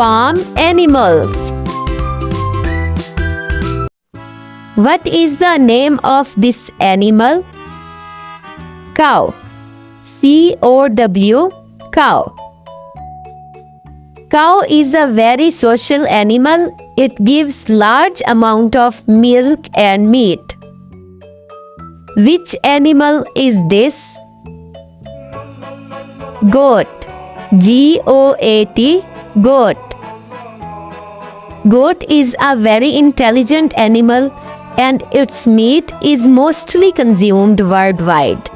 farm animals. What is the name of this animal? Cow. C-O-W, cow. Cow is a very social animal. It gives large amount of milk and meat. Which animal is this? Goat. G-O-A-T, goat. Goat is a very intelligent animal and its meat is mostly consumed worldwide.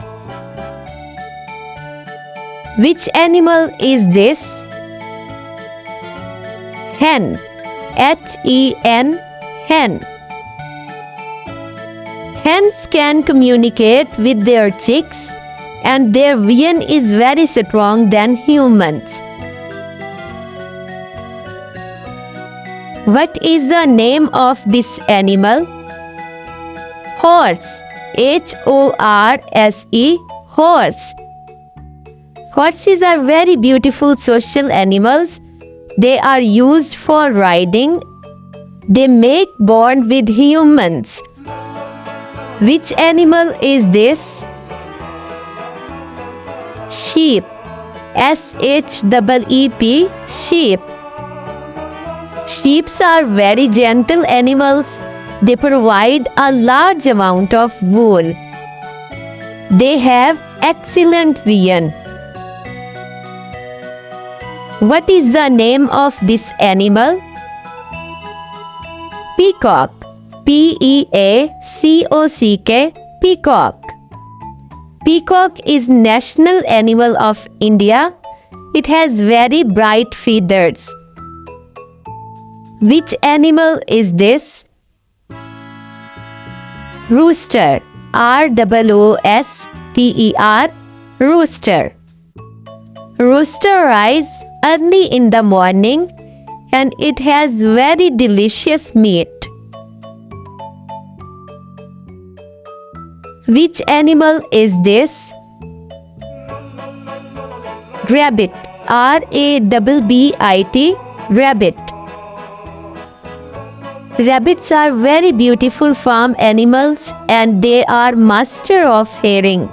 Which animal is this? Hen. H-E-N, hen. Hens can communicate with their chicks and their vision is very strong than humans. What is the name of this animal? Horse. H-O-R-S-E, horse. Horses are very beautiful social animals. They are used for riding. They make bond with humans. Which animal is this? Sheep. S-H-E-E-P, sheep. Sheep are very gentle animals. They provide a large amount of wool. They have excellent vision. What is the name of this animal? Peacock. P-E-A-C-O-C-K, peacock. Peacock is national animal of India. It has very bright feathers. Which animal is this? Rooster. R-O-O-S-T-E-R, rooster. Rooster rises early in the morning and it has very delicious meat. Which animal is this? Rabbit. R-A-B-B-I-T, rabbit. Rabbits are very beautiful farm animals and they are master of hearing.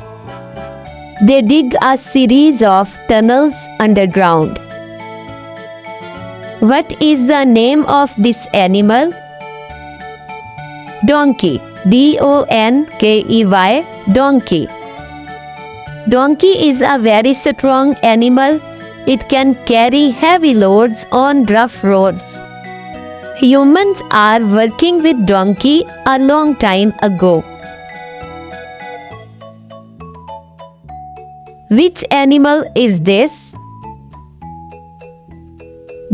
They dig a series of tunnels underground. What is the name of this animal? Donkey. D-O-N-K-E-Y, donkey. Donkey is a very strong animal. It can carry heavy loads on rough roads. Humans are working with donkey a long time ago. Which animal is this?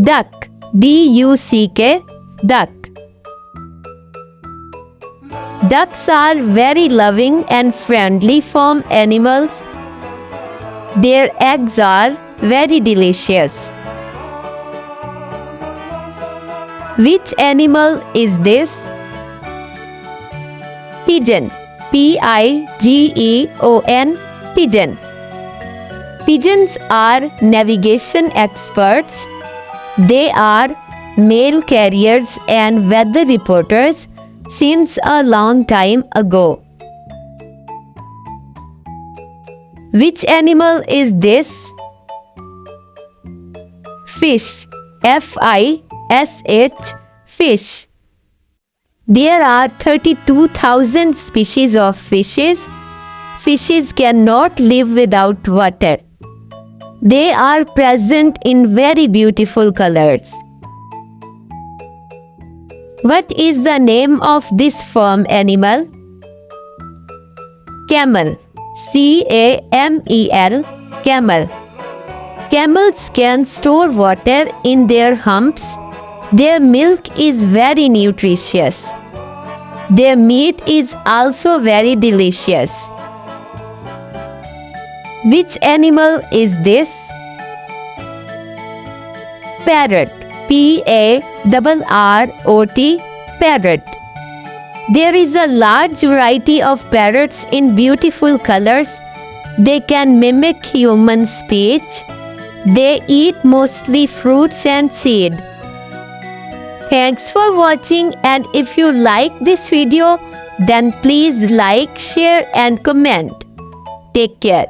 Duck. D-U-C-K, duck. Ducks are very loving and friendly farm animals. Their eggs are very delicious. Which animal is this? Pigeon. P-I-G-E-O-N, pigeon. Pigeons are navigation experts. They are mail carriers and weather reporters since a long time ago. Which animal is this? Fish. F-I-S-H, fish. There are 32,000 species of fishes. Fishes cannot live without water. They are present in very beautiful colors. What is the name of this farm animal? Camel. C-A-M-E-L, camel. Camels can store water in their humps. Their milk is very nutritious. Their meat is also very delicious. Which animal is this? Parrot. P-A-R-R-O-T, parrot. There is a large variety of parrots in beautiful colors. They can mimic human speech. They eat mostly fruits and seed. Thanks for watching, and if you like this video, then please like, share and comment. Take care.